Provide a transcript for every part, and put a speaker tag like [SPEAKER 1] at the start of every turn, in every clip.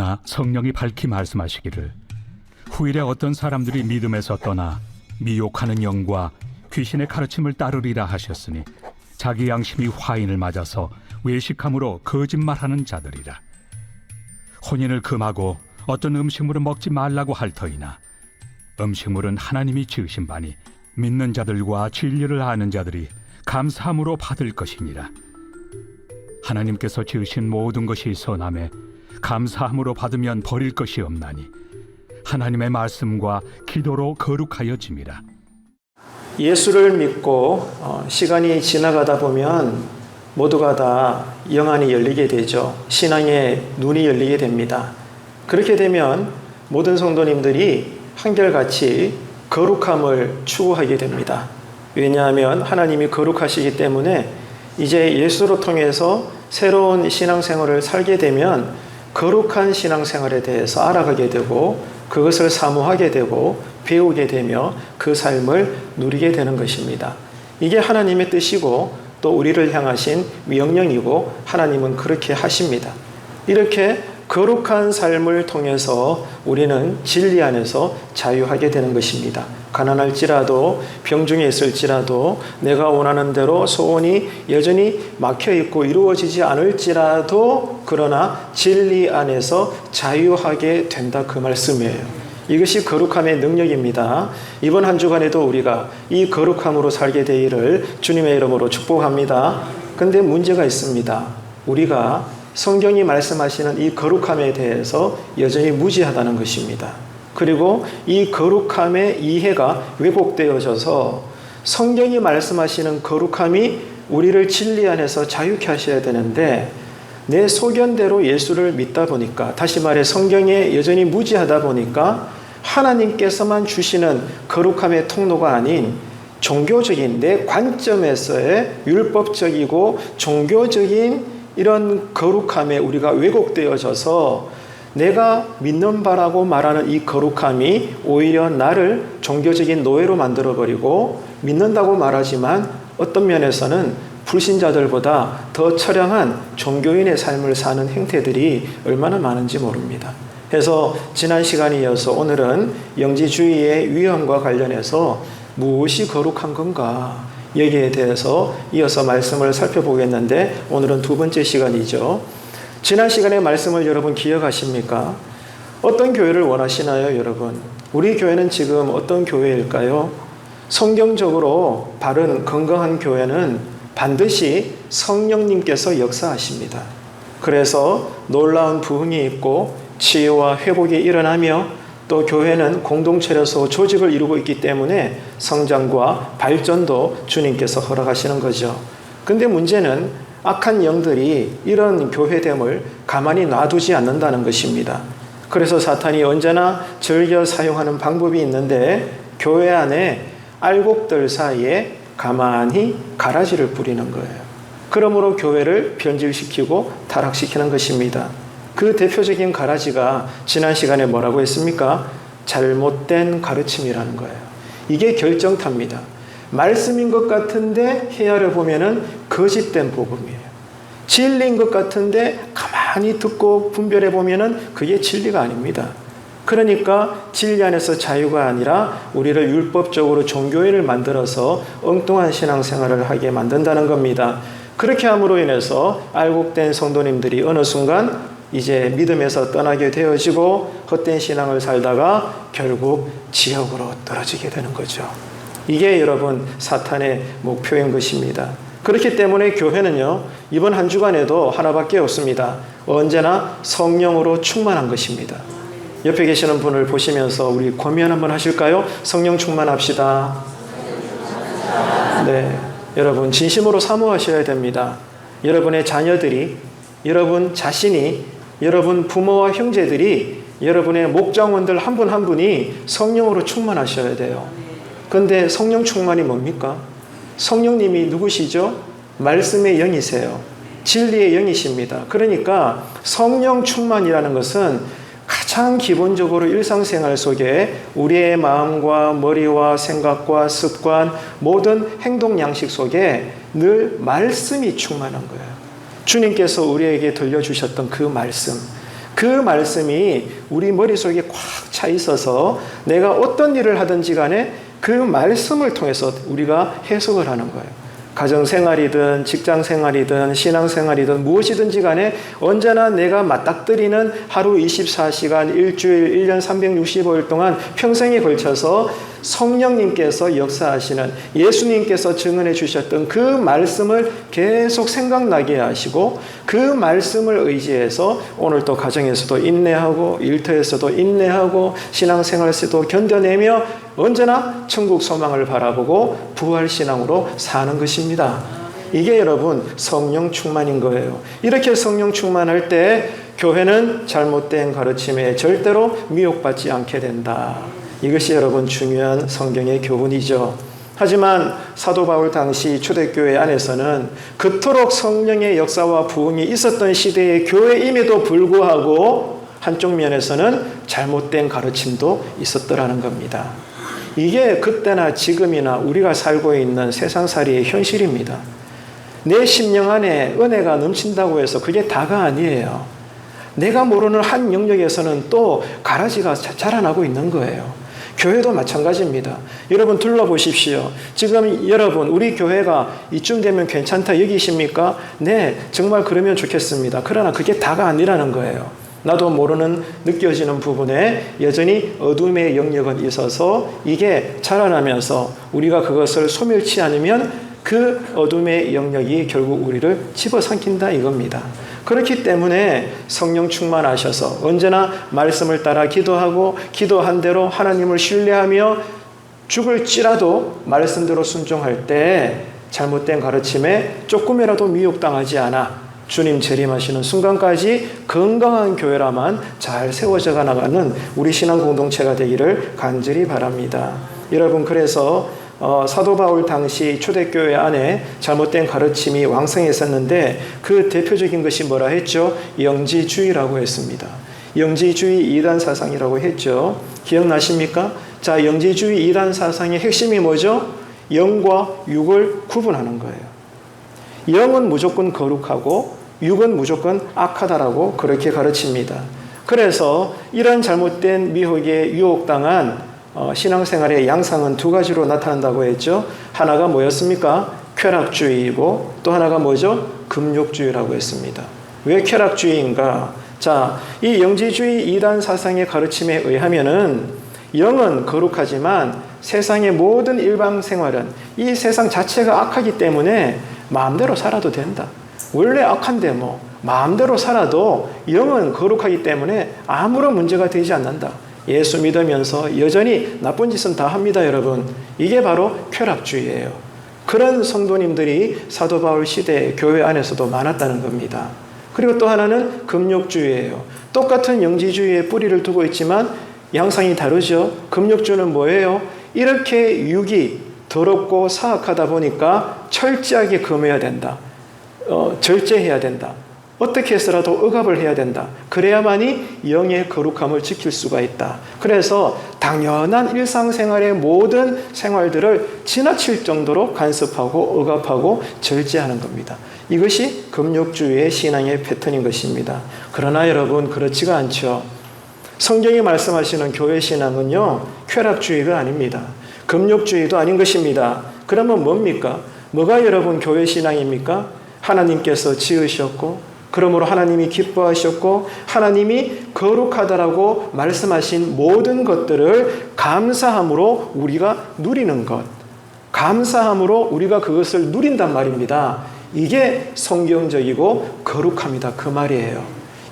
[SPEAKER 1] 그러나 성령이 밝히 말씀하시기를 후일에 어떤 사람들이 믿음에서 떠나 미혹하는 영과 귀신의 가르침을 따르리라 하셨으니 자기 양심이 화인을 맞아서 외식함으로 거짓말하는 자들이라. 혼인을 금하고 어떤 음식물을 먹지 말라고 할 터이나 음식물은 하나님이 지으신 바니 믿는 자들과 진리를 아는 자들이 감사함으로 받을 것이니라. 하나님께서 지으신 모든 것이 선함에 감사함으로 받으면 버릴 것이 없나니 하나님의 말씀과 기도로 거룩하여짐이라.
[SPEAKER 2] 예수를 믿고 시간이 지나가다 보면 모두가 다 영안이 열리게 되죠. 신앙의 눈이 열리게 됩니다. 그렇게 되면 모든 성도님들이 한결같이 거룩함을 추구하게 됩니다. 왜냐하면 하나님이 거룩하시기 때문에 이제 예수로 통해서 새로운 신앙생활을 살게 되면 거룩한 신앙생활에 대해서 알아가게 되고 그것을 사모하게 되고 배우게 되며 그 삶을 누리게 되는 것입니다. 이게 하나님의 뜻이고 또 우리를 향하신 명령이고 하나님은 그렇게 하십니다. 이렇게 거룩한 삶을 통해서 우리는 진리 안에서 자유하게 되는 것입니다. 가난할지라도 병중에 있을지라도 내가 원하는 대로 소원이 여전히 막혀있고 이루어지지 않을지라도 그러나 진리 안에서 자유하게 된다 그 말씀이에요. 이것이 거룩함의 능력입니다. 이번 한 주간에도 우리가 이 거룩함으로 살게 되기를 주님의 이름으로 축복합니다. 그런데 문제가 있습니다. 우리가 성경이 말씀하시는 이 거룩함에 대해서 여전히 무지하다는 것입니다. 그리고 이 거룩함의 이해가 왜곡되어져서 성경이 말씀하시는 거룩함이 우리를 진리 안에서 자유케 하셔야 되는데 내 소견대로 예수를 믿다 보니까, 다시 말해 성경에 여전히 무지하다 보니까 하나님께서만 주시는 거룩함의 통로가 아닌 종교적인 내 관점에서의 율법적이고 종교적인 이런 거룩함에 우리가 왜곡되어져서 내가 믿는 바라고 말하는 이 거룩함이 오히려 나를 종교적인 노예로 만들어버리고 믿는다고 말하지만 어떤 면에서는 불신자들보다 더 처량한 종교인의 삶을 사는 행태들이 얼마나 많은지 모릅니다. 그래서 지난 시간에 이어서 오늘은 영지주의의 위험과 관련해서 무엇이 거룩한 건가 여기에 대해서 이어서 말씀을 살펴보겠는데 오늘은 두 번째 시간이죠. 지난 시간의 말씀을 여러분 기억하십니까? 어떤 교회를 원하시나요, 여러분? 우리 교회는 지금 어떤 교회일까요? 성경적으로 바른 건강한 교회는 반드시 성령님께서 역사하십니다. 그래서 놀라운 부흥이 있고 치유와 회복이 일어나며 또 교회는 공동체로서 조직을 이루고 있기 때문에 성장과 발전도 주님께서 허락하시는 거죠. 근데 문제는 악한 영들이 이런 교회됨을 가만히 놔두지 않는다는 것입니다. 그래서 사탄이 언제나 즐겨 사용하는 방법이 있는데 교회 안에 알곡들 사이에 가만히 가라지를 뿌리는 거예요. 그러므로 교회를 변질시키고 타락시키는 것입니다. 그 대표적인 가라지가 지난 시간에 뭐라고 했습니까? 잘못된 가르침이라는 거예요. 이게 결정탑니다. 말씀인 것 같은데 헤아려 보면은 거짓된 복음이에요. 진리인 것 같은데 가만히 듣고 분별해 보면은 그게 진리가 아닙니다. 그러니까 진리 안에서 자유가 아니라 우리를 율법적으로 종교인을 만들어서 엉뚱한 신앙생활을 하게 만든다는 겁니다. 그렇게 함으로 인해서 알곡된 성도님들이 어느 순간 이제 믿음에서 떠나게 되어지고 헛된 신앙을 살다가 결국 지옥으로 떨어지게 되는 거죠. 이게 여러분 사탄의 목표인 것입니다. 그렇기 때문에 교회는요 이번 한 주간에도 하나밖에 없습니다. 언제나 성령으로 충만한 것입니다. 옆에 계시는 분을 보시면서 우리 고면 한번 하실까요? 성령 충만합시다. 네, 여러분 진심으로 사모하셔야 됩니다. 여러분의 자녀들이, 여러분 자신이, 여러분 부모와 형제들이, 여러분의 목장원들 한 분 한 분이 성령으로 충만하셔야 돼요. 그런데 성령 충만이 뭡니까? 성령님이 누구시죠? 말씀의 영이세요. 진리의 영이십니다. 그러니까 성령 충만이라는 것은 가장 기본적으로 일상생활 속에 우리의 마음과 머리와 생각과 습관, 모든 행동 양식 속에 늘 말씀이 충만한 거예요. 주님께서 우리에게 들려주셨던 그 말씀, 그 말씀이 우리 머릿속에 꽉 차 있어서 내가 어떤 일을 하든지 간에 그 말씀을 통해서 우리가 해석을 하는 거예요. 가정생활이든 직장생활이든 신앙생활이든 무엇이든지 간에 언제나 내가 맞닥뜨리는 하루 24시간, 일주일, 1년 365일 동안 평생에 걸쳐서 성령님께서 역사하시는 예수님께서 증언해 주셨던 그 말씀을 계속 생각나게 하시고 그 말씀을 의지해서 오늘 또 가정에서도 인내하고 일터에서도 인내하고 신앙생활에서도 견뎌내며 언제나 천국 소망을 바라보고 부활신앙으로 사는 것입니다. 이게 여러분 성령 충만인 거예요. 이렇게 성령 충만할 때 교회는 잘못된 가르침에 절대로 미혹받지 않게 된다. 이것이 여러분 중요한 성경의 교훈이죠. 하지만 사도 바울 당시 초대교회 안에서는 그토록 성령의 역사와 부흥이 있었던 시대의 교회임에도 불구하고 한쪽 면에서는 잘못된 가르침도 있었더라는 겁니다. 이게 그때나 지금이나 우리가 살고 있는 세상살이의 현실입니다. 내 심령 안에 은혜가 넘친다고 해서 그게 다가 아니에요. 내가 모르는 한 영역에서는 또 가라지가 자라나고 있는 거예요. 교회도 마찬가지입니다. 여러분 둘러보십시오. 지금 여러분 우리 교회가 이쯤 되면 괜찮다 여기십니까? 네, 정말 그러면 좋겠습니다. 그러나 그게 다가 아니라는 거예요. 나도 모르는 느껴지는 부분에 여전히 어둠의 영역은 있어서 이게 자라나면서 우리가 그것을 소멸치 않으면 그 어둠의 영역이 결국 우리를 집어삼킨다 이겁니다. 그렇기 때문에 성령 충만하셔서 언제나 말씀을 따라 기도하고 기도한 대로 하나님을 신뢰하며 죽을지라도 말씀대로 순종할 때 잘못된 가르침에 조금이라도 미혹당하지 않아 주님 재림하시는 순간까지 건강한 교회라만 잘 세워져 나가는 우리 신앙 공동체가 되기를 간절히 바랍니다. 여러분 그래서 사도 바울 당시 초대교회 안에 잘못된 가르침이 왕성했었는데 그 대표적인 것이 뭐라 했죠? 영지주의라고 했습니다. 영지주의 이단 사상이라고 했죠. 기억나십니까? 자, 영지주의 이단 사상의 핵심이 뭐죠? 영과 육을 구분하는 거예요. 영은 무조건 거룩하고 육은 무조건 악하다라고 그렇게 가르칩니다. 그래서 이런 잘못된 미혹에 유혹당한 신앙생활의 양상은 두 가지로 나타난다고 했죠. 하나가 뭐였습니까? 쾌락주의이고 또 하나가 뭐죠? 금욕주의라고 했습니다. 왜 쾌락주의인가? 자, 이 영지주의 이단 사상의 가르침에 의하면은 영은 거룩하지만 세상의 모든 일방 생활은 이 세상 자체가 악하기 때문에 마음대로 살아도 된다. 원래 악한데 뭐 마음대로 살아도 영은 거룩하기 때문에 아무런 문제가 되지 않는다. 예수 믿으면서 여전히 나쁜 짓은 다 합니다, 여러분. 이게 바로 쾌락주의예요. 그런 성도님들이 사도 바울 시대 교회 안에서도 많았다는 겁니다. 그리고 또 하나는 금욕주의예요. 똑같은 영지주의에 뿌리를 두고 있지만 양상이 다르죠. 금욕주는 뭐예요? 이렇게 육이 더럽고 사악하다 보니까 철저하게 금해야 된다. 절제해야 된다. 어떻게 해서라도 억압을 해야 된다. 그래야만이 영의 거룩함을 지킬 수가 있다. 그래서 당연한 일상생활의 모든 생활들을 지나칠 정도로 간섭하고 억압하고 절제하는 겁니다. 이것이 금욕주의의 신앙의 패턴인 것입니다. 그러나 여러분 그렇지가 않죠. 성경이 말씀하시는 교회 신앙은요, 쾌락주의가 아닙니다. 금욕주의도 아닌 것입니다. 그러면 뭡니까? 뭐가 여러분 교회 신앙입니까? 하나님께서 지으셨고 그러므로 하나님이 기뻐하셨고 하나님이 거룩하다라고 말씀하신 모든 것들을 감사함으로 우리가 누리는 것, 감사함으로 우리가 그것을 누린단 말입니다. 이게 성경적이고 거룩합니다. 그 말이에요.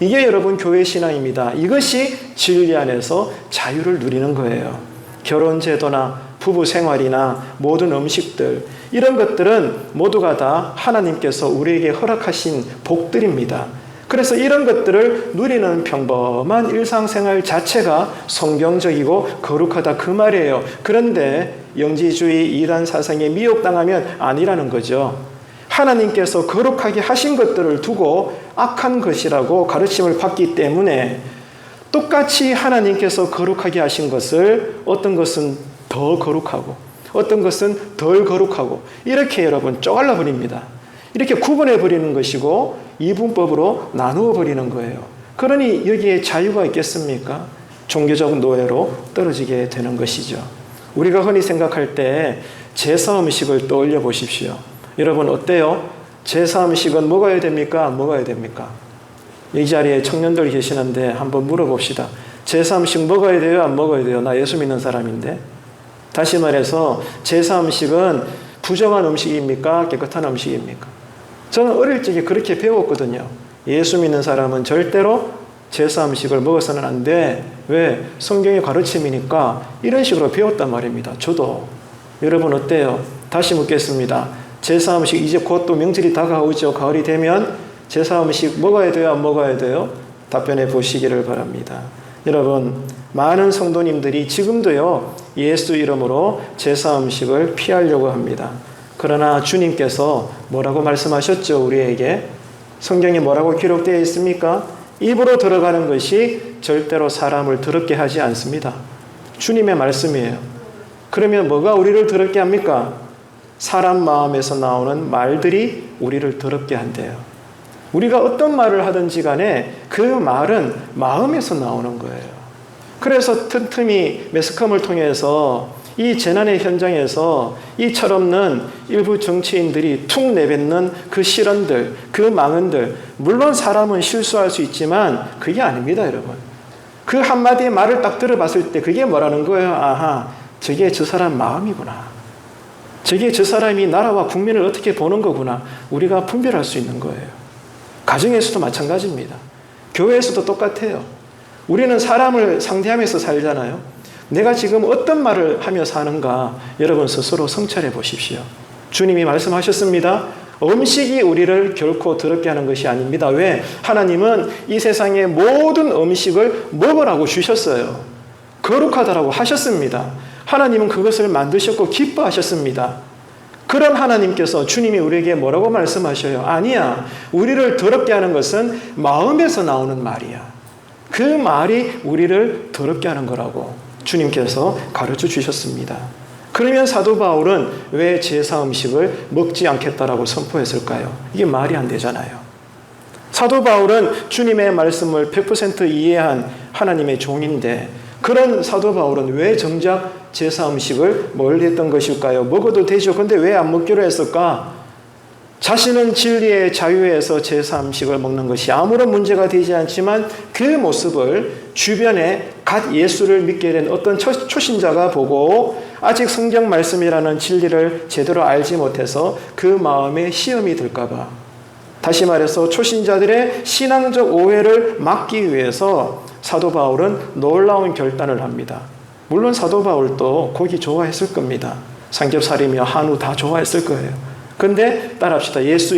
[SPEAKER 2] 이게 여러분 교회 신앙입니다. 이것이 진리 안에서 자유를 누리는 거예요. 결혼 제도나 부부 생활이나 모든 음식들 이런 것들은 모두가 다 하나님께서 우리에게 허락하신 복들입니다. 그래서 이런 것들을 누리는 평범한 일상생활 자체가 성경적이고 거룩하다 그 말이에요. 그런데 영지주의 이단 사상에 미혹당하면 아니라는 거죠. 하나님께서 거룩하게 하신 것들을 두고 악한 것이라고 가르침을 받기 때문에 똑같이 하나님께서 거룩하게 하신 것을 어떤 것은 더 거룩하고 어떤 것은 덜 거룩하고 이렇게 여러분 쪼갈라 버립니다. 이렇게 구분해 버리는 것이고 이분법으로 나누어 버리는 거예요. 그러니 여기에 자유가 있겠습니까? 종교적 노예로 떨어지게 되는 것이죠. 우리가 흔히 생각할 때 제사 음식을 떠올려 보십시오. 여러분 어때요? 제사 음식은 먹어야 됩니까? 안 먹어야 됩니까? 이 자리에 청년들 계시는데 한번 물어봅시다. 제사 음식 먹어야 돼요? 안 먹어야 돼요? 나 예수 믿는 사람인데. 다시 말해서 제사 음식은 부정한 음식입니까? 깨끗한 음식입니까? 저는 어릴 적에 그렇게 배웠거든요. 예수 믿는 사람은 절대로 제사 음식을 먹어서는 안 돼. 왜? 성경의 가르침이니까 이런 식으로 배웠단 말입니다. 저도. 여러분 어때요? 다시 묻겠습니다. 제사 음식 이제 곧 또 명절이 다가오죠. 가을이 되면 제사 음식 먹어야 돼요? 안 먹어야 돼요? 답변해 보시기를 바랍니다. 여러분 많은 성도님들이 지금도요 예수 이름으로 제사 음식을 피하려고 합니다. 그러나 주님께서 뭐라고 말씀하셨죠? 우리에게 성경에 뭐라고 기록되어 있습니까? 입으로 들어가는 것이 절대로 사람을 더럽게 하지 않습니다. 주님의 말씀이에요. 그러면 뭐가 우리를 더럽게 합니까? 사람 마음에서 나오는 말들이 우리를 더럽게 한대요. 우리가 어떤 말을 하든지 간에 그 말은 마음에서 나오는 거예요. 그래서 틈틈이 매스컴을 통해서 이 재난의 현장에서 이 철없는 일부 정치인들이 툭 내뱉는 그 실언들, 그 망언들, 물론 사람은 실수할 수 있지만 그게 아닙니다, 여러분. 그 한마디의 말을 딱 들어봤을 때 그게 뭐라는 거예요? 아하, 저게 저 사람 마음이구나. 저게 저 사람이 나라와 국민을 어떻게 보는 거구나. 우리가 분별할 수 있는 거예요. 가정에서도 마찬가지입니다. 교회에서도 똑같아요. 우리는 사람을 상대하면서 살잖아요. 내가 지금 어떤 말을 하며 사는가 여러분 스스로 성찰해 보십시오. 주님이 말씀하셨습니다. 음식이 우리를 결코 더럽게 하는 것이 아닙니다. 왜? 하나님은 이 세상의 모든 음식을 먹으라고 주셨어요. 거룩하다라고 하셨습니다. 하나님은 그것을 만드셨고 기뻐하셨습니다. 그런 하나님께서 주님이 우리에게 뭐라고 말씀하셔요? 아니야. 우리를 더럽게 하는 것은 마음에서 나오는 말이야. 그 말이 우리를 더럽게 하는 거라고 주님께서 가르쳐 주셨습니다. 그러면 사도 바울은 왜 제사 음식을 먹지 않겠다라고 선포했을까요? 이게 말이 안 되잖아요. 사도 바울은 주님의 말씀을 100% 이해한 하나님의 종인데 그런 사도 바울은 왜 정작 제사 음식을 멀리 했던 것일까요? 먹어도 되죠. 근데 왜 안 먹기로 했을까? 자신은 진리의 자유에서 제사 음식을 먹는 것이 아무런 문제가 되지 않지만 그 모습을 주변에 갓 예수를 믿게 된 어떤 초신자가 보고 아직 성경 말씀이라는 진리를 제대로 알지 못해서 그 마음에 시험이 들까 봐. 다시 말해서 초신자들의 신앙적 오해를 막기 위해서 사도 바울은 놀라운 결단을 합니다. 물론 사도 바울도 고기 좋아했을 겁니다. 삼겹살이며 한우 다 좋아했을 거예요. 근데 따라합시다. 예수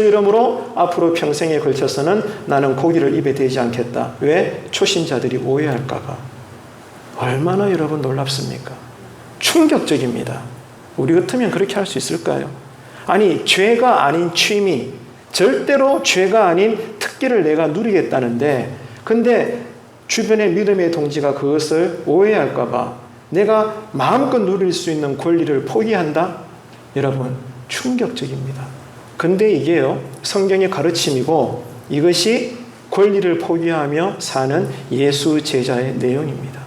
[SPEAKER 2] 이름으로 앞으로 평생에 걸쳐서는 나는 고기를 입에 대지 않겠다. 왜? 초신자들이 오해할까 봐. 얼마나 여러분 놀랍습니까? 충격적입니다. 우리 같으면 그렇게 할 수 있을까요? 아니 죄가 아닌 취미, 절대로 죄가 아닌 특기를 내가 누리겠다는데 근데 주변의 믿음의 동지가 그것을 오해할까 봐 내가 마음껏 누릴 수 있는 권리를 포기한다? 여러분 충격적입니다. 근데 이게요 성경의 가르침이고 이것이 권리를 포기하며 사는 예수 제자의 내용입니다.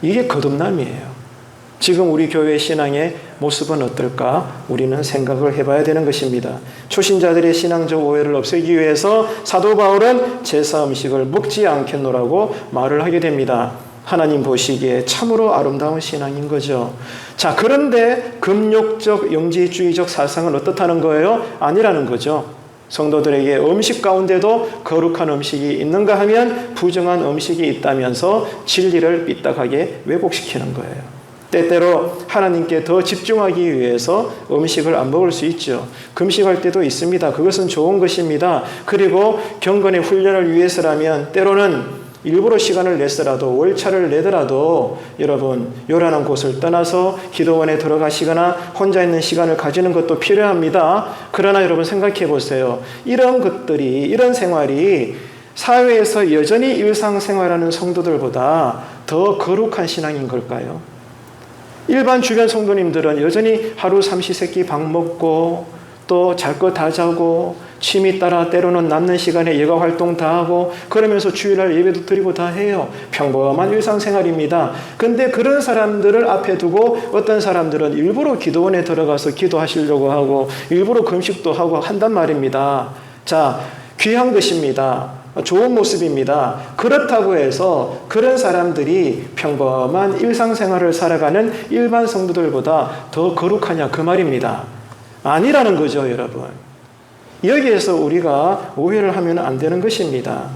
[SPEAKER 2] 이게 거듭남이에요. 지금 우리 교회 신앙의 모습은 어떨까? 우리는 생각을 해봐야 되는 것입니다. 초신자들의 신앙적 오해를 없애기 위해서 사도 바울은 제사 음식을 먹지 않겠노라고 말을 하게 됩니다. 하나님 보시기에 참으로 아름다운 신앙인 거죠. 자, 그런데 금욕적 영지주의적 사상은 어떻다는 거예요? 아니라는 거죠. 성도들에게 음식 가운데도 거룩한 음식이 있는가 하면 부정한 음식이 있다면서 진리를 삐딱하게 왜곡시키는 거예요. 때때로 하나님께 더 집중하기 위해서 음식을 안 먹을 수 있죠. 금식할 때도 있습니다. 그것은 좋은 것입니다. 그리고 경건의 훈련을 위해서라면 때로는 일부러 시간을 내서라도 월차를 내더라도 여러분 요란한 곳을 떠나서 기도원에 들어가시거나 혼자 있는 시간을 가지는 것도 필요합니다. 그러나 여러분 생각해 보세요. 이런 것들이 이런 생활이 사회에서 여전히 일상생활하는 성도들보다 더 거룩한 신앙인 걸까요? 일반 주변 성도님들은 여전히 하루 삼시세끼 밥 먹고 또 잘 거 다 자고 취미 따라 때로는 남는 시간에 예가 활동 다 하고 그러면서 주일날 예배도 드리고 다 해요. 평범한 일상생활입니다. 근데 그런 사람들을 앞에 두고 어떤 사람들은 일부러 기도원에 들어가서 기도하시려고 하고 일부러 금식도 하고 한단 말입니다. 자, 귀한 것입니다. 좋은 모습입니다. 그렇다고 해서 그런 사람들이 평범한 일상생활을 살아가는 일반 성도들보다 더 거룩하냐 그 말입니다. 아니라는 거죠, 여러분. 여기에서 우리가 오해를 하면 안 되는 것입니다.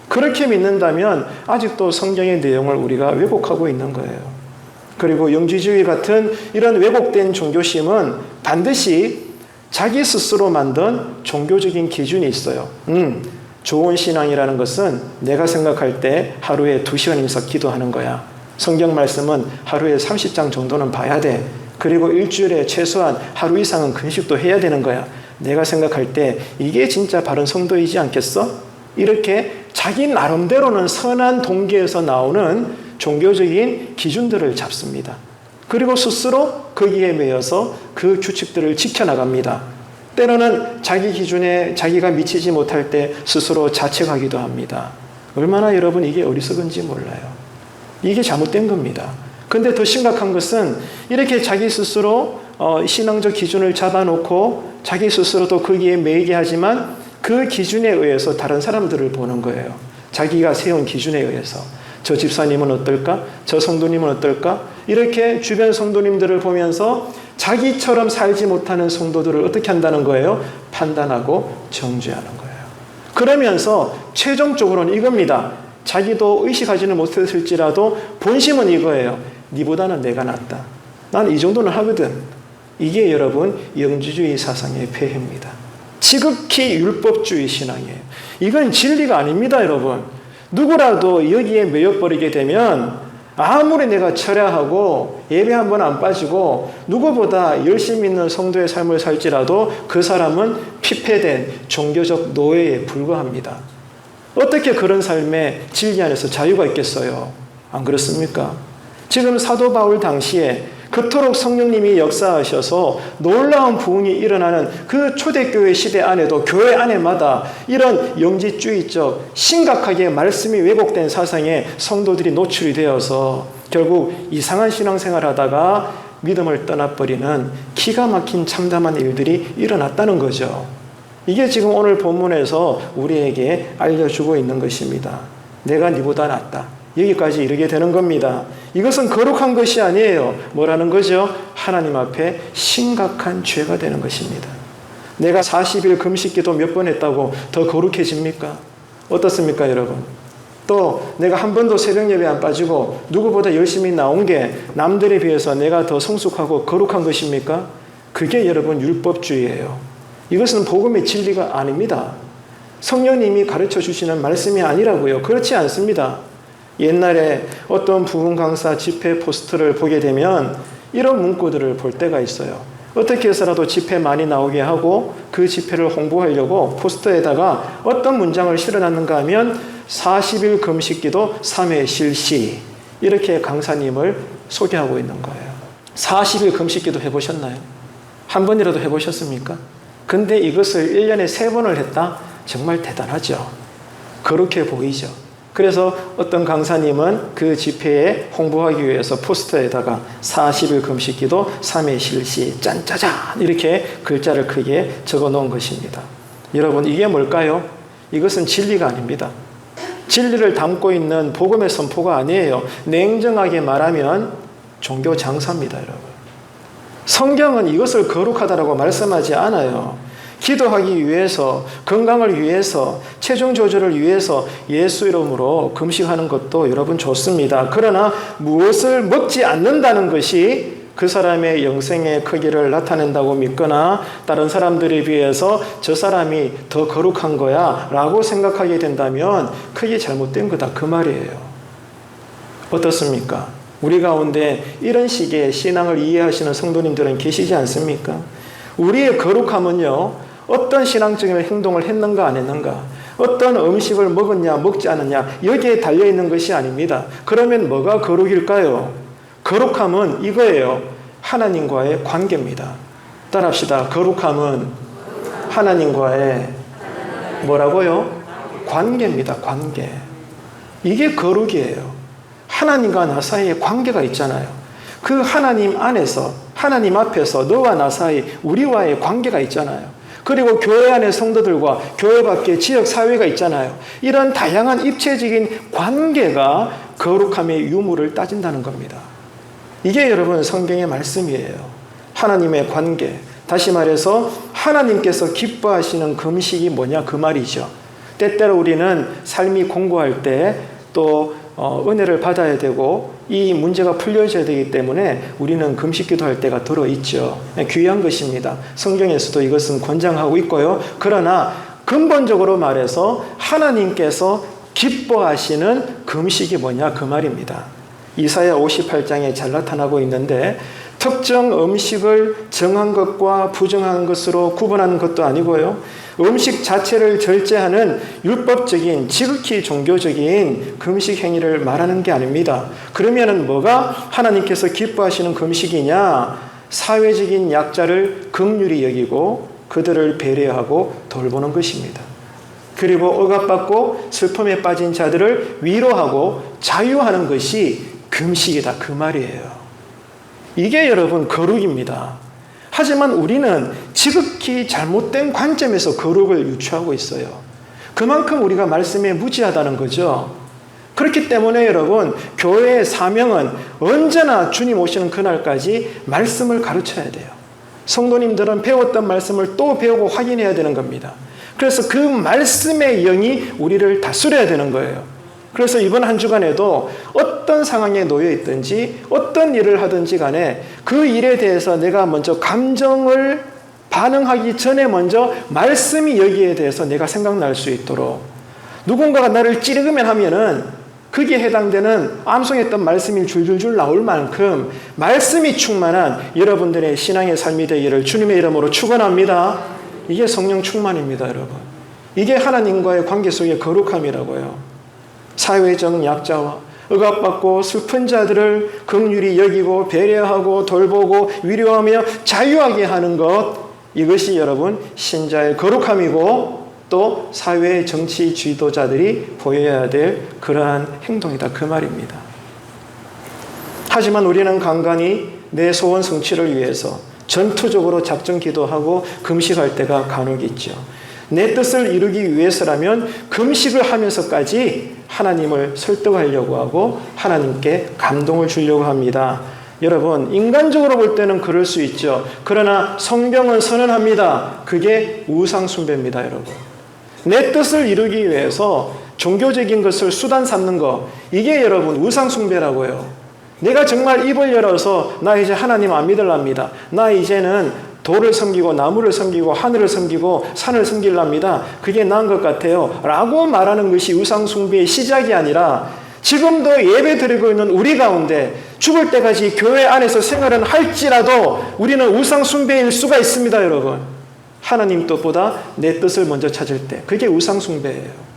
[SPEAKER 2] 그렇게 믿는다면 아직도 성경의 내용을 우리가 왜곡하고 있는 거예요. 그리고 영지주의 같은 이런 왜곡된 종교심은 반드시 자기 스스로 만든 종교적인 기준이 있어요. 좋은 신앙이라는 것은 내가 생각할 때 하루에 2시간 이상 기도하는 거야. 성경 말씀은 하루에 30장 정도는 봐야 돼. 그리고 일주일에 최소한 하루 이상은 금식도 해야 되는 거야. 내가 생각할 때 이게 진짜 바른 성도이지 않겠어? 이렇게 자기 나름대로는 선한 동기에서 나오는 종교적인 기준들을 잡습니다. 그리고 스스로 거기에 매여서 그 규칙들을 지켜나갑니다. 때로는 자기 기준에 자기가 미치지 못할 때 스스로 자책하기도 합니다. 얼마나 여러분 이게 어리석은지 몰라요. 이게 잘못된 겁니다. 근데 더 심각한 것은 이렇게 자기 스스로 신앙적 기준을 잡아놓고 자기 스스로도 거기에 매이게 하지만 그 기준에 의해서 다른 사람들을 보는 거예요. 자기가 세운 기준에 의해서. 저 집사님은 어떨까? 저 성도님은 어떨까? 이렇게 주변 성도님들을 보면서 자기처럼 살지 못하는 성도들을 어떻게 한다는 거예요? 판단하고 정죄하는 거예요. 그러면서 최종적으로는 이겁니다. 자기도 의식하지는 못했을지라도 본심은 이거예요. 니보다는 내가 낫다. 난 이 정도는 하거든. 이게 여러분 영지주의 사상의 폐해입니다. 지극히 율법주의 신앙이에요. 이건 진리가 아닙니다, 여러분. 누구라도 여기에 매여버리게 되면 아무리 내가 철야하고 예배 한 번 안 빠지고 누구보다 열심히 있는 성도의 삶을 살지라도 그 사람은 피폐된 종교적 노예에 불과합니다. 어떻게 그런 삶의 진리 안에서 자유가 있겠어요? 안 그렇습니까? 지금 사도 바울 당시에 그토록 성령님이 역사하셔서 놀라운 부흥이 일어나는 그 초대교회 시대 안에도 교회 안에마다 이런 영지주의적 심각하게 말씀이 왜곡된 사상에 성도들이 노출이 되어서 결국 이상한 신앙생활을 하다가 믿음을 떠나버리는 기가 막힌 참담한 일들이 일어났다는 거죠. 이게 지금 오늘 본문에서 우리에게 알려주고 있는 것입니다. 내가 네보다 낫다. 여기까지 이르게 되는 겁니다. 이것은 거룩한 것이 아니에요. 뭐라는 거죠? 하나님 앞에 심각한 죄가 되는 것입니다. 내가 40일 금식기도 몇 번 했다고 더 거룩해집니까? 어떻습니까, 여러분? 또 내가 한 번도 새벽 예배 안 빠지고 누구보다 열심히 나온 게 남들에 비해서 내가 더 성숙하고 거룩한 것입니까? 그게 여러분 율법주의예요. 이것은 복음의 진리가 아닙니다. 성령님이 가르쳐 주시는 말씀이 아니라고요. 그렇지 않습니다. 옛날에 어떤 부흥 강사 집회 포스터를 보게 되면 이런 문구들을 볼 때가 있어요. 어떻게 해서라도 집회 많이 나오게 하고 그 집회를 홍보하려고 포스터에다가 어떤 문장을 실어놨는가 하면 40일 금식기도 3회 실시, 이렇게 강사님을 소개하고 있는 거예요. 40일 금식기도 해보셨나요? 한 번이라도 해보셨습니까? 근데 이것을 1년에 3번을 했다? 정말 대단하죠. 그렇게 보이죠. 그래서 어떤 강사님은 그 집회에 홍보하기 위해서 포스터에다가 40일 금식기도 3회 실시 짠짜잔 이렇게 글자를 크게 적어 놓은 것입니다. 여러분, 이게 뭘까요? 이것은 진리가 아닙니다. 진리를 담고 있는 복음의 선포가 아니에요. 냉정하게 말하면 종교 장사입니다, 여러분. 성경은 이것을 거룩하다라고 말씀하지 않아요. 기도하기 위해서, 건강을 위해서, 체중 조절을 위해서 예수 이름으로 금식하는 것도 여러분 좋습니다. 그러나 무엇을 먹지 않는다는 것이 그 사람의 영생의 크기를 나타낸다고 믿거나 다른 사람들에 비해서 저 사람이 더 거룩한 거야 라고 생각하게 된다면 크게 잘못된 거다 그 말이에요. 어떻습니까? 우리 가운데 이런 식의 신앙을 이해하시는 성도님들은 계시지 않습니까? 우리의 거룩함은요, 어떤 신앙적인 행동을 했는가 안 했는가, 어떤 음식을 먹었냐 먹지 않았냐 여기에 달려있는 것이 아닙니다. 그러면 뭐가 거룩일까요? 거룩함은 이거예요. 하나님과의 관계입니다. 따라합시다. 거룩함은 하나님과의 뭐라고요? 관계입니다. 관계. 이게 거룩이에요. 하나님과 나 사이에 관계가 있잖아요. 그 하나님 안에서, 하나님 앞에서 너와 나 사이 우리와의 관계가 있잖아요. 그리고 교회 안의 성도들과 교회 밖에 지역 사회가 있잖아요. 이런 다양한 입체적인 관계가 거룩함의 유무를 따진다는 겁니다. 이게 여러분 성경의 말씀이에요. 하나님의 관계. 다시 말해서 하나님께서 기뻐하시는 금식이 뭐냐 그 말이죠. 때때로 우리는 삶이 공고할 때 또 은혜를 받아야 되고 이 문제가 풀려져야 되기 때문에 우리는 금식 기도할 때가 들어있죠. 귀한 것입니다. 성경에서도 이것은 권장하고 있고요. 그러나 근본적으로 말해서 하나님께서 기뻐하시는 금식이 뭐냐 그 말입니다. 이사야 58장에 잘 나타나고 있는데 특정 음식을 정한 것과 부정한 것으로 구분하는 것도 아니고요. 음식 자체를 절제하는 율법적인 지극히 종교적인 금식 행위를 말하는 게 아닙니다. 그러면은 뭐가 하나님께서 기뻐하시는 금식이냐? 사회적인 약자를 긍휼히 여기고 그들을 배려하고 돌보는 것입니다. 그리고 억압받고 슬픔에 빠진 자들을 위로하고 자유하는 것이 금식이다 그 말이에요. 이게 여러분 거룩입니다. 하지만 우리는 지극히 잘못된 관점에서 거룩을 유추하고 있어요. 그만큼 우리가 말씀에 무지하다는 거죠. 그렇기 때문에 여러분 교회의 사명은 언제나 주님 오시는 그날까지 말씀을 가르쳐야 돼요. 성도님들은 배웠던 말씀을 또 배우고 확인해야 되는 겁니다. 그래서 그 말씀의 영이 우리를 다스려야 되는 거예요. 그래서 이번 한 주간에도 어떤 상황에 놓여 있든지 어떤 일을 하든지 간에 그 일에 대해서 내가 먼저 감정을 반응하기 전에 먼저 말씀이 여기에 대해서 내가 생각날 수 있도록 누군가가 나를 찌르기만 하면은 거기에 해당되는 암송했던 말씀이 줄줄줄 나올 만큼 말씀이 충만한 여러분들의 신앙의 삶이 되기를 주님의 이름으로 축원합니다. 이게 성령 충만입니다, 여러분. 이게 하나님과의 관계 속의 거룩함이라고요. 사회적 약자와 억압받고 슬픈 자들을 긍휼히 여기고 배려하고 돌보고 위로하며 자유하게 하는 것, 이것이 여러분 신자의 거룩함이고 또 사회 정치 지도자들이 보여야 될 그러한 행동이다 그 말입니다. 하지만 우리는 간간히 내 소원 성취를 위해서 전투적으로 작정 기도하고 금식할 때가 간혹 있죠. 내 뜻을 이루기 위해서라면 금식을 하면서까지 하나님을 설득하려고 하고 하나님께 감동을 주려고 합니다. 여러분, 인간적으로 볼 때는 그럴 수 있죠. 그러나 성경은 선언합니다. 그게 우상 숭배입니다, 여러분. 내 뜻을 이루기 위해서 종교적인 것을 수단 삼는 거, 이게 여러분 우상 숭배라고요. 내가 정말 입을 열어서 나 이제 하나님 안 믿을랍니다. 나 이제는 돌을 섬기고 나무를 섬기고 하늘을 섬기고 산을 섬길랍니다. 그게 나은 것 같아요. 라고 말하는 것이 우상 숭배의 시작이 아니라 지금도 예배 드리고 있는 우리 가운데 죽을 때까지 교회 안에서 생활은 할지라도 우리는 우상 숭배일 수가 있습니다, 여러분. 하나님 뜻보다 내 뜻을 먼저 찾을 때 그게 우상 숭배예요.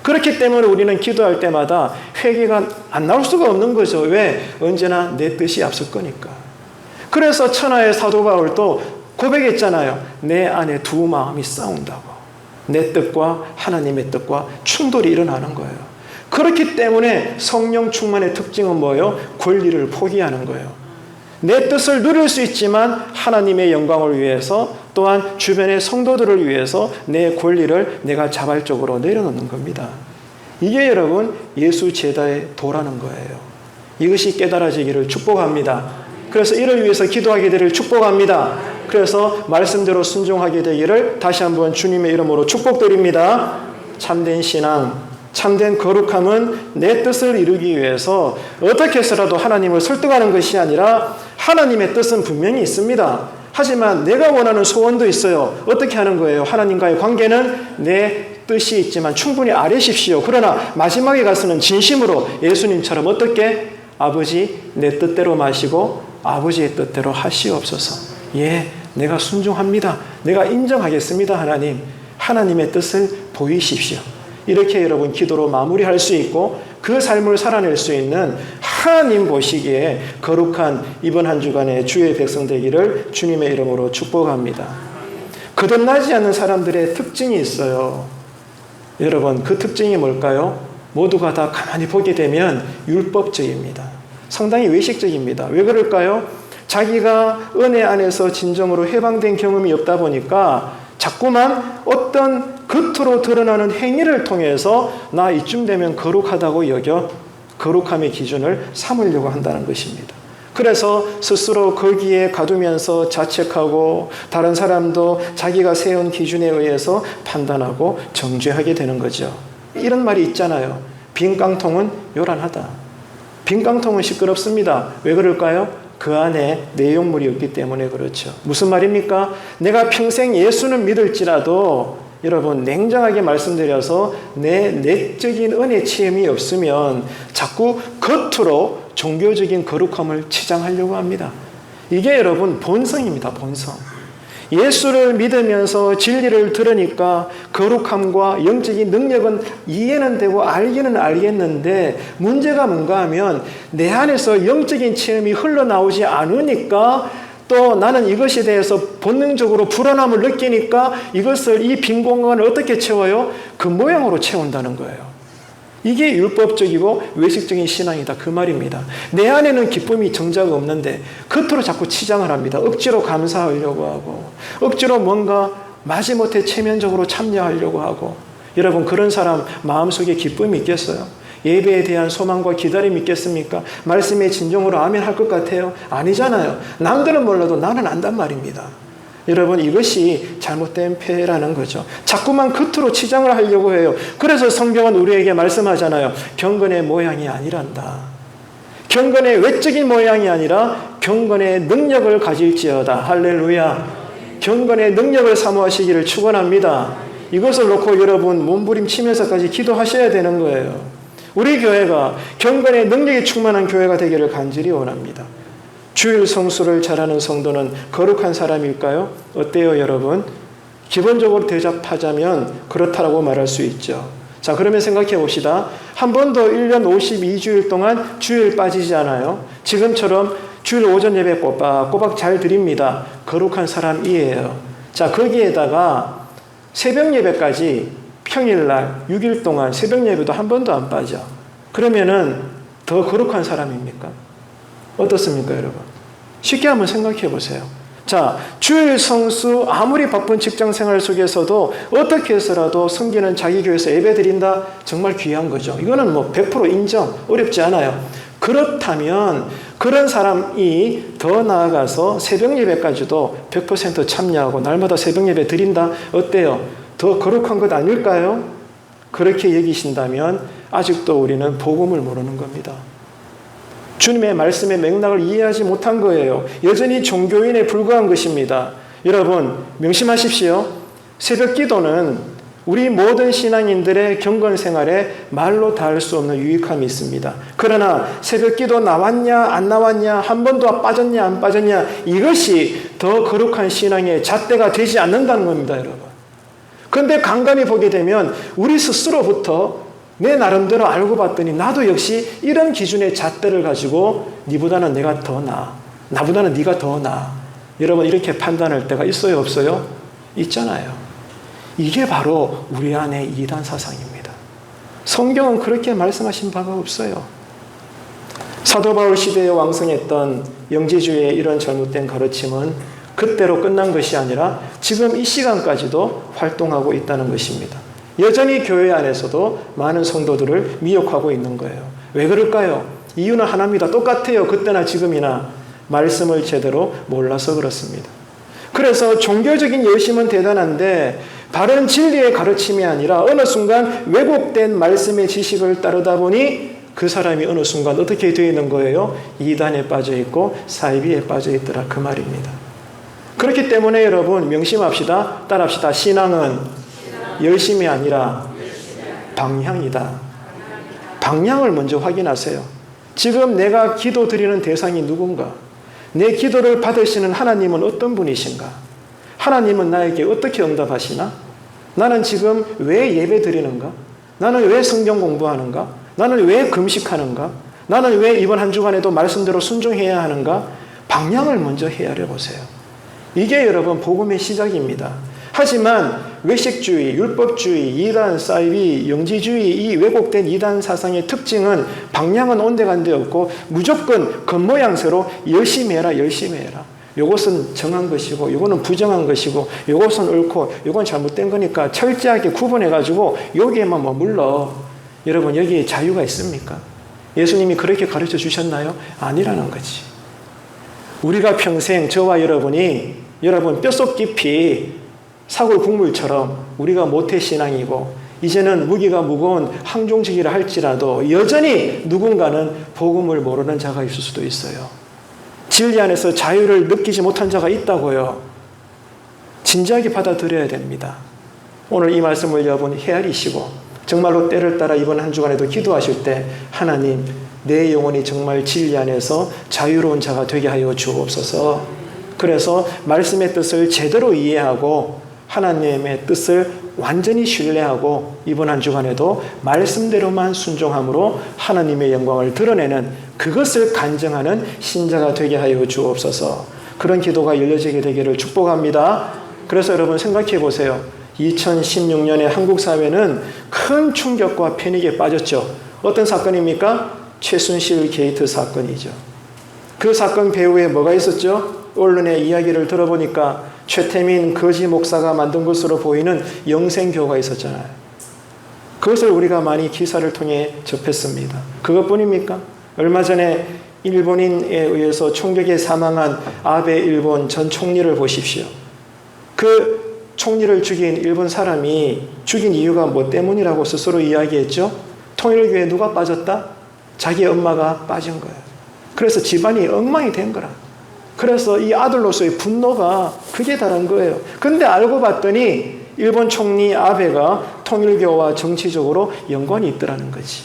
[SPEAKER 2] 그렇기 때문에 우리는 기도할 때마다 회개가 안 나올 수가 없는 거죠. 왜? 언제나 내 뜻이 앞설 거니까. 그래서 천하의 사도 바울도 고백했잖아요. 내 안에 두 마음이 싸운다고. 내 뜻과 하나님의 뜻과 충돌이 일어나는 거예요. 그렇기 때문에 성령 충만의 특징은 뭐예요? 권리를 포기하는 거예요. 내 뜻을 누릴 수 있지만 하나님의 영광을 위해서 또한 주변의 성도들을 위해서 내 권리를 내가 자발적으로 내려놓는 겁니다. 이게 여러분 예수 제자의 도라는 거예요. 이것이 깨달아지기를 축복합니다. 그래서 이를 위해서 기도하게 되기를 축복합니다. 그래서 말씀대로 순종하게 되기를 다시 한번 주님의 이름으로 축복드립니다. 참된 신앙, 참된 거룩함은 내 뜻을 이루기 위해서 어떻게 해서라도 하나님을 설득하는 것이 아니라 하나님의 뜻은 분명히 있습니다. 하지만 내가 원하는 소원도 있어요. 어떻게 하는 거예요? 하나님과의 관계는 내 뜻이 있지만 충분히 아뢰십시오. 그러나 마지막에 가서는 진심으로 예수님처럼 어떻게? 아버지 내 뜻대로 마시고 아버지의 뜻대로 하시옵소서. 예, 내가 순종합니다. 내가 인정하겠습니다. 하나님. 하나님의 뜻을 보이십시오. 이렇게 여러분 기도로 마무리할 수 있고 그 삶을 살아낼 수 있는 하나님 보시기에 거룩한 이번 한 주간의 주의 백성 되기를 주님의 이름으로 축복합니다. 거듭나지 않는 사람들의 특징이 있어요. 여러분, 그 특징이 뭘까요? 모두가 다 가만히 보게 되면 율법적입니다. 상당히 외식적입니다. 왜 그럴까요? 자기가 은혜 안에서 진정으로 해방된 경험이 없다 보니까 자꾸만 어떤 겉으로 드러나는 행위를 통해서 나 이쯤 되면 거룩하다고 여겨 거룩함의 기준을 삼으려고 한다는 것입니다. 그래서 스스로 거기에 가두면서 자책하고 다른 사람도 자기가 세운 기준에 의해서 판단하고 정죄하게 되는 거죠. 이런 말이 있잖아요. 빈 깡통은 요란하다. 빈 깡통은 시끄럽습니다. 왜 그럴까요? 그 안에 내용물이 없기 때문에 그렇죠. 무슨 말입니까? 내가 평생 예수는 믿을지라도 여러분, 냉정하게 말씀드려서 내 내적인 은혜 체험이 없으면 자꾸 겉으로 종교적인 거룩함을 치장하려고 합니다. 이게 여러분 본성입니다. 본성. 예수를 믿으면서 진리를 들으니까 거룩함과 영적인 능력은 이해는 되고 알기는 알겠는데 문제가 뭔가 하면 내 안에서 영적인 체험이 흘러나오지 않으니까 또 나는 이것에 대해서 본능적으로 불안함을 느끼니까 이것을 이 빈 공간을 어떻게 채워요? 그 모양으로 채운다는 거예요. 이게 율법적이고 외식적인 신앙이다. 그 말입니다. 내 안에는 기쁨이 정작 없는데 겉으로 자꾸 치장을 합니다. 억지로 감사하려고 하고 억지로 뭔가 마지못해 체면적으로 참여하려고 하고 여러분 그런 사람 마음속에 기쁨이 있겠어요? 예배에 대한 소망과 기다림이 있겠습니까? 말씀에 진정으로 아멘 할 것 같아요? 아니잖아요. 남들은 몰라도 나는 안단 말입니다. 여러분 이것이 잘못된 폐해라는 거죠. 자꾸만 겉으로 치장을 하려고 해요. 그래서 성경은 우리에게 말씀하잖아요. 경건의 모양이 아니란다. 경건의 외적인 모양이 아니라 경건의 능력을 가질지어다. 할렐루야. 경건의 능력을 사모하시기를 축원합니다. 이것을 놓고 여러분 몸부림치면서까지 기도하셔야 되는 거예요. 우리 교회가 경건의 능력이 충만한 교회가 되기를 간절히 원합니다. 주일 성수를 잘하는 성도는 거룩한 사람일까요? 어때요, 여러분? 기본적으로 대답하자면 그렇다라고 말할 수 있죠. 자, 그러면 생각해 봅시다. 한 번도 1년 52주일 동안 주일 빠지지 않아요. 지금처럼 주일 오전 예배 꼬박꼬박 잘 드립니다. 거룩한 사람이에요. 자, 거기에다가 새벽 예배까지 평일날 6일 동안 새벽 예배도 한 번도 안 빠져. 그러면은 더 거룩한 사람입니까? 어떻습니까, 여러분? 쉽게 한번 생각해 보세요. 자, 주일 성수 아무리 바쁜 직장 생활 속에서도 어떻게 해서라도 섬기는 자기 교회에서 예배 드린다? 정말 귀한 거죠. 이거는 뭐 100% 인정, 어렵지 않아요. 그렇다면 그런 사람이 더 나아가서 새벽 예배까지도 100% 참여하고 날마다 새벽 예배 드린다? 어때요? 더 거룩한 것 아닐까요? 그렇게 여기신다면 아직도 우리는 복음을 모르는 겁니다. 주님의 말씀의 맥락을 이해하지 못한 거예요. 여전히 종교인에 불과한 것입니다. 여러분 명심하십시오. 새벽 기도는 우리 모든 신앙인들의 경건 생활에 말로 닿을 수 없는 유익함이 있습니다. 그러나 새벽 기도 나왔냐 안 나왔냐 한 번도 빠졌냐 안 빠졌냐 이것이 더 거룩한 신앙의 잣대가 되지 않는다는 겁니다. 여러분. 그런데 간간히 보게 되면 우리 스스로부터 내 나름대로 알고 봤더니 나도 역시 이런 기준의 잣대를 가지고 니보다는 내가 더 나아. 나보다는 네가 더 나아. 여러분 이렇게 판단할 때가 있어요 없어요? 있잖아요. 이게 바로 우리 안의 이단 사상입니다. 성경은 그렇게 말씀하신 바가 없어요. 사도 바울 시대에 왕성했던 영지주의의 이런 잘못된 가르침은 그때로 끝난 것이 아니라 지금 이 시간까지도 활동하고 있다는 것입니다. 여전히 교회 안에서도 많은 성도들을 미혹하고 있는 거예요. 왜 그럴까요? 이유는 하나입니다. 똑같아요. 그때나 지금이나 말씀을 제대로 몰라서 그렇습니다. 그래서 종교적인 열심은 대단한데 바른 진리의 가르침이 아니라 어느 순간 왜곡된 말씀의 지식을 따르다 보니 그 사람이 어느 순간 어떻게 되어 있는 거예요? 이단에 빠져 있고 사이비에 빠져 있더라 그 말입니다. 그렇기 때문에 여러분 명심합시다. 따라합시다. 신앙은 열심이 아니라 방향이다. 방향을 먼저 확인하세요. 지금 내가 기도 드리는 대상이 누군가? 내 기도를 받으시는 하나님은 어떤 분이신가? 하나님은 나에게 어떻게 응답하시나? 나는 지금 왜 예배 드리는가? 나는 왜 성경 공부하는가? 나는 왜 금식하는가? 나는 왜 이번 한 주간에도 말씀대로 순종해야 하는가? 방향을 먼저 헤아려 보세요. 이게 여러분 복음의 시작입니다. 하지만 외식주의, 율법주의, 이단, 사이비, 영지주의 이 왜곡된 이단 사상의 특징은 방향은 온데간데 없고 무조건 겉모양새로 열심히 해라, 열심히 해라. 요것은 정한 것이고 요거는 부정한 것이고 요것은 옳고 요건 잘못된 거니까 철저하게 구분해가지고 여기에만 머물러. 여러분 여기에 자유가 있습니까? 예수님이 그렇게 가르쳐 주셨나요? 아니라는 거지. 우리가 평생 저와 여러분이 여러분 뼛속 깊이 사골 국물처럼 우리가 모태신앙이고 이제는 무기가 무거운 항종직이라 할지라도 여전히 누군가는 복음을 모르는 자가 있을 수도 있어요. 진리 안에서 자유를 느끼지 못한 자가 있다고요. 진지하게 받아들여야 됩니다. 오늘 이 말씀을 여러분 헤아리시고 정말로 때를 따라 이번 한 주간에도 기도하실 때 하나님 내 영혼이 정말 진리 안에서 자유로운 자가 되게 하여 주옵소서. 그래서 말씀의 뜻을 제대로 이해하고 하나님의 뜻을 완전히 신뢰하고 이번 한 주간에도 말씀대로만 순종함으로 하나님의 영광을 드러내는 그것을 간증하는 신자가 되게 하여 주옵소서. 그런 기도가 열려지게 되기를 축복합니다. 그래서 여러분 생각해 보세요. 2016년에 한국 사회는 큰 충격과 패닉에 빠졌죠. 어떤 사건입니까? 최순실 게이트 사건이죠. 그 사건 배후에 뭐가 있었죠? 언론의 이야기를 들어보니까 최태민 거지 목사가 만든 것으로 보이는 영생교가 있었잖아요. 그것을 우리가 많이 기사를 통해 접했습니다. 그것뿐입니까? 얼마 전에 일본인에 의해서 총격에 사망한 아베 일본 전 총리를 보십시오. 그 총리를 죽인 일본 사람이 죽인 이유가 뭐 때문이라고 스스로 이야기했죠? 통일교에 누가 빠졌다? 자기 엄마가 빠진 거예요. 그래서 집안이 엉망이 된 거라. 그래서 이 아들로서의 분노가 그게 다른 거예요. 근데 알고 봤더니 일본 총리 아베가 통일교와 정치적으로 연관이 있더라는 거지.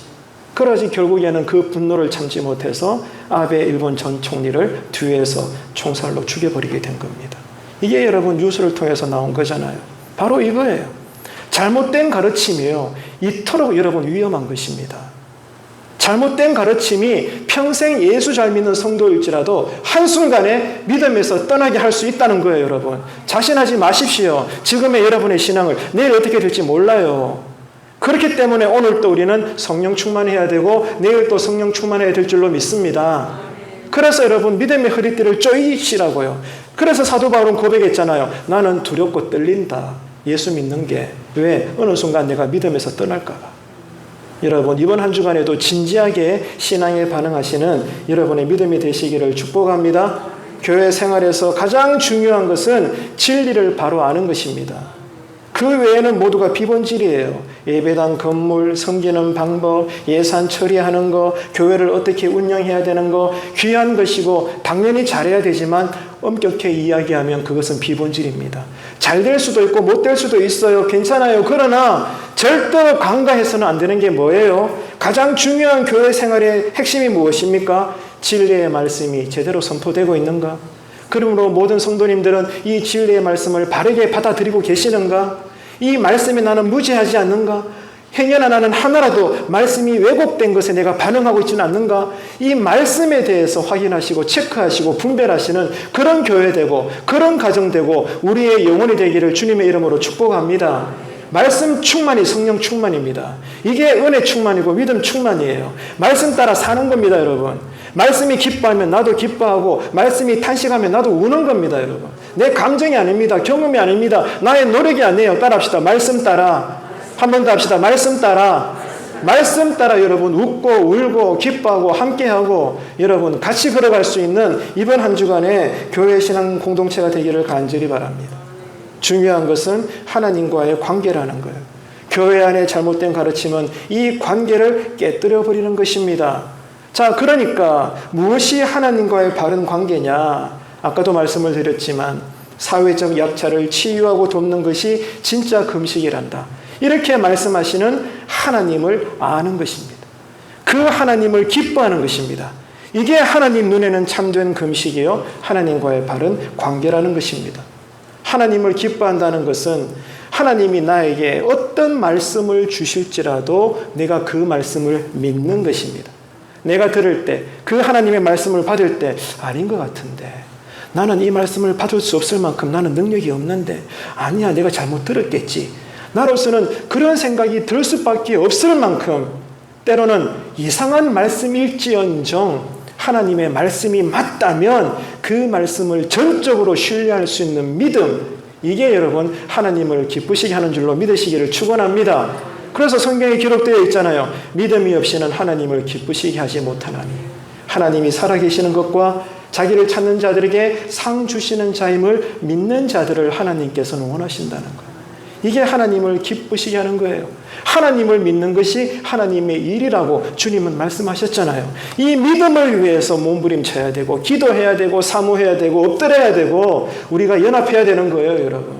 [SPEAKER 2] 그러지 결국에는 그 분노를 참지 못해서 아베 일본 전 총리를 뒤에서 총살로 죽여버리게 된 겁니다. 이게 여러분 뉴스를 통해서 나온 거잖아요. 바로 이거예요. 잘못된 가르침이에요. 이토록 여러분 위험한 것입니다. 잘못된 가르침이 평생 예수 잘 믿는 성도일지라도 한순간에 믿음에서 떠나게 할 수 있다는 거예요, 여러분. 자신하지 마십시오. 지금의 여러분의 신앙을 내일 어떻게 될지 몰라요. 그렇기 때문에 오늘 또 우리는 성령 충만해야 되고 내일 또 성령 충만해야 될 줄로 믿습니다. 그래서 여러분 믿음의 허리띠를 조이시라고요. 그래서 사도 바울은 고백했잖아요. 나는 두렵고 떨린다. 예수 믿는 게. 왜? 어느 순간 내가 믿음에서 떠날까 봐. 여러분 이번 한 주간에도 진지하게 신앙에 반응하시는 여러분의 믿음이 되시기를 축복합니다. 교회 생활에서 가장 중요한 것은 진리를 바로 아는 것입니다. 그 외에는 모두가 비본질이에요. 예배당 건물, 섬기는 방법, 예산 처리하는 거, 교회를 어떻게 운영해야 되는 거 귀한 것이고 당연히 잘해야 되지만 엄격히 이야기하면 그것은 비본질입니다. 잘 될 수도 있고 못 될 수도 있어요. 괜찮아요. 그러나 절대 간과해서는 안 되는 게 뭐예요? 가장 중요한 교회 생활의 핵심이 무엇입니까? 진리의 말씀이 제대로 선포되고 있는가? 그러므로 모든 성도님들은 이 진리의 말씀을 바르게 받아들이고 계시는가? 이 말씀에 나는 무죄하지 않는가? 행여나 나는 하나라도 말씀이 왜곡된 것에 내가 반응하고 있지는 않는가? 이 말씀에 대해서 확인하시고 체크하시고 분별하시는 그런 교회 되고 그런 가정 되고 우리의 영혼이 되기를 주님의 이름으로 축복합니다. 말씀 충만이 성령 충만입니다. 이게 은혜 충만이고 믿음 충만이에요. 말씀 따라 사는 겁니다, 여러분. 말씀이 기뻐하면 나도 기뻐하고 말씀이 탄식하면 나도 우는 겁니다, 여러분. 내 감정이 아닙니다. 경험이 아닙니다. 나의 노력이 아니에요. 따라합시다. 말씀 따라. 한 번 더 합시다. 말씀 따라. 말씀 따라 여러분 웃고 울고 기뻐하고 함께하고 여러분 같이 걸어갈 수 있는 이번 한 주간에 교회 신앙 공동체가 되기를 간절히 바랍니다. 중요한 것은 하나님과의 관계라는 거예요. 교회 안에 잘못된 가르침은 이 관계를 깨뜨려 버리는 것입니다. 자, 그러니까 무엇이 하나님과의 바른 관계냐? 아까도 말씀을 드렸지만 사회적 약자를 치유하고 돕는 것이 진짜 금식이란다. 이렇게 말씀하시는 하나님을 아는 것입니다. 그 하나님을 기뻐하는 것입니다. 이게 하나님 눈에는 참된 금식이요 하나님과의 바른 관계라는 것입니다. 하나님을 기뻐한다는 것은 하나님이 나에게 어떤 말씀을 주실지라도 내가 그 말씀을 믿는 것입니다. 내가 들을 때 그 하나님의 말씀을 받을 때 아닌 것 같은데 나는 이 말씀을 받을 수 없을 만큼 나는 능력이 없는데, 아니야, 내가 잘못 들었겠지. 나로서는 그런 생각이 들 수밖에 없을 만큼 때로는 이상한 말씀일지언정 하나님의 말씀이 맞다면 그 말씀을 전적으로 신뢰할 수 있는 믿음, 이게 여러분 하나님을 기쁘시게 하는 줄로 믿으시기를 축원합니다. 그래서 성경에 기록되어 있잖아요. 믿음이 없이는 하나님을 기쁘시게 하지 못하나니. 하나님이 살아계시는 것과 자기를 찾는 자들에게 상 주시는 자임을 믿는 자들을 하나님께서는 원하신다는 거예요. 이게 하나님을 기쁘시게 하는 거예요. 하나님을 믿는 것이 하나님의 일이라고 주님은 말씀하셨잖아요. 이 믿음을 위해서 몸부림쳐야 되고, 기도해야 되고, 사모해야 되고, 엎드려야 되고, 우리가 연합해야 되는 거예요, 여러분.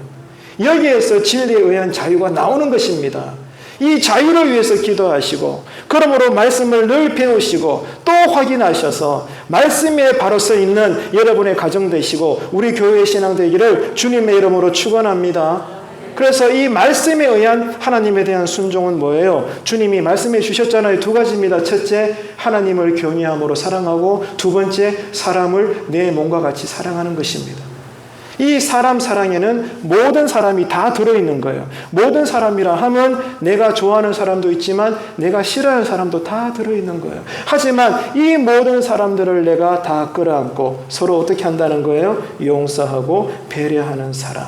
[SPEAKER 2] 여기에서 진리에 의한 자유가 나오는 것입니다. 이 자유를 위해서 기도하시고, 그러므로 말씀을 늘 배우시고 또 확인하셔서 말씀에 바로 서 있는 여러분의 가정 되시고 우리 교회의 신앙 되기를 주님의 이름으로 축원합니다. 그래서 이 말씀에 의한 하나님에 대한 순종은 뭐예요? 주님이 말씀해 주셨잖아요. 두 가지입니다. 첫째, 하나님을 경외함으로 사랑하고, 두 번째, 사람을 내 몸과 같이 사랑하는 것입니다. 이 사람 사랑에는 모든 사람이 다 들어있는 거예요. 모든 사람이라 하면 내가 좋아하는 사람도 있지만 내가 싫어하는 사람도 다 들어있는 거예요. 하지만 이 모든 사람들을 내가 다 끌어안고 서로 어떻게 한다는 거예요? 용서하고 배려하는 사람.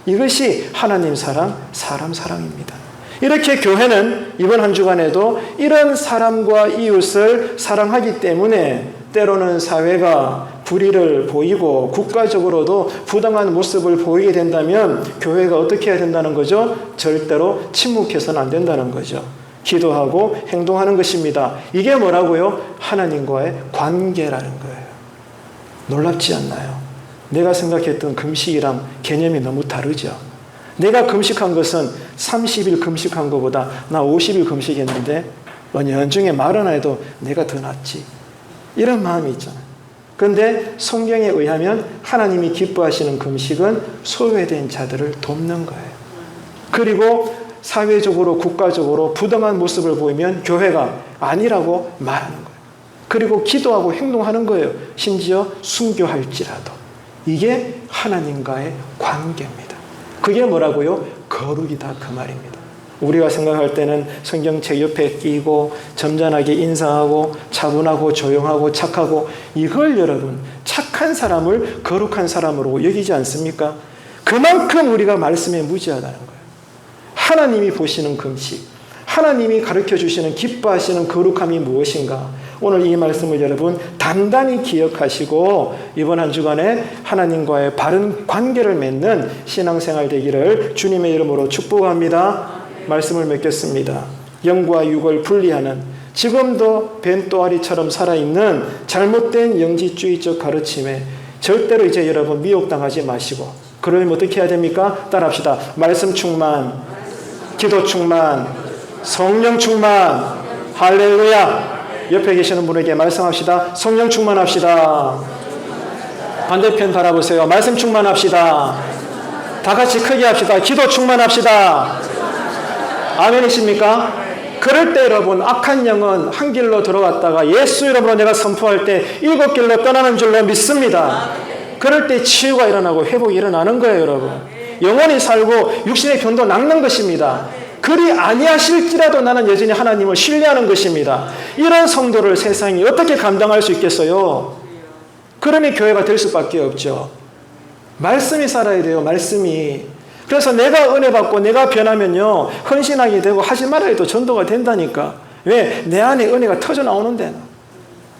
[SPEAKER 2] 이것이 하나님 사랑, 사람 사랑입니다. 이렇게 교회는 이번 한 주간에도 이런 사람과 이웃을 사랑하기 때문에 때로는 사회가 불의를 보이고 국가적으로도 부당한 모습을 보이게 된다면 교회가 어떻게 해야 된다는 거죠? 절대로 침묵해서는 안 된다는 거죠. 기도하고 행동하는 것입니다. 이게 뭐라고요? 하나님과의 관계라는 거예요. 놀랍지 않나요? 내가 생각했던 금식이랑 개념이 너무 다르죠. 내가 금식한 것은 30일 금식한 것보다 나 50일 금식했는데 연중에 말은 해도 내가 더 낫지. 이런 마음이 있잖아요. 그런데 성경에 의하면 하나님이 기뻐하시는 금식은 소외된 자들을 돕는 거예요. 그리고 사회적으로 국가적으로 부당한 모습을 보이면 교회가 아니라고 말하는 거예요. 그리고 기도하고 행동하는 거예요. 심지어 순교할지라도. 이게 하나님과의 관계입니다. 그게 뭐라고요? 거룩이다 그 말입니다. 우리가 생각할 때는 성경책 옆에 끼고 점잖하게 인사하고 차분하고 조용하고 착하고, 이걸 여러분 착한 사람을 거룩한 사람으로 여기지 않습니까? 그만큼 우리가 말씀에 무지하다는 거예요. 하나님이 보시는 금식, 하나님이 가르쳐 주시는 기뻐하시는 거룩함이 무엇인가? 오늘 이 말씀을 여러분 단단히 기억하시고 이번 한 주간에 하나님과의 바른 관계를 맺는 신앙생활 되기를 주님의 이름으로 축복합니다. 말씀을 맺겠습니다. 영과 육을 분리하는, 지금도 벤또아리처럼 살아있는 잘못된 영지주의적 가르침에 절대로 이제 여러분 미혹당하지 마시고, 그러면 어떻게 해야 됩니까? 따라합시다. 말씀 충만, 기도 충만, 성령 충만. 할렐루야. 옆에 계시는 분에게 말씀합시다. 성령 충만합시다. 반대편 바라보세요. 말씀 충만합시다. 다 같이 크게 합시다. 기도 충만합시다. 아멘이십니까? 그럴 때 여러분 악한 영은 한 길로 들어갔다가 예수 이름으로 내가 선포할 때 7길로 떠나는 줄로 믿습니다. 그럴 때 치유가 일어나고 회복이 일어나는 거예요, 여러분. 영원히 살고 육신의 변도 낫는 것입니다. 그리 아니하실지라도 나는 여전히 하나님을 신뢰하는 것입니다. 이런 성도를 세상이 어떻게 감당할 수 있겠어요? 그러니 교회가 될 수밖에 없죠. 말씀이 살아야 돼요, 말씀이. 그래서 내가 은혜 받고 내가 변하면요, 헌신하게 되고 하지 말아야 해도 전도가 된다니까. 왜? 내 안에 은혜가 터져 나오는데.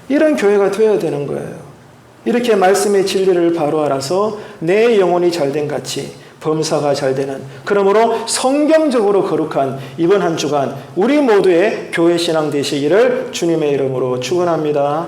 [SPEAKER 2] 이런 교회가 되어야 되는 거예요. 이렇게 말씀의 진리를 바로 알아서 내 영혼이 잘된 같이 범사가 잘 되는, 그러므로 성경적으로 거룩한 이번 한 주간 우리 모두의 교회 신앙 되시기를 주님의 이름으로 축원합니다.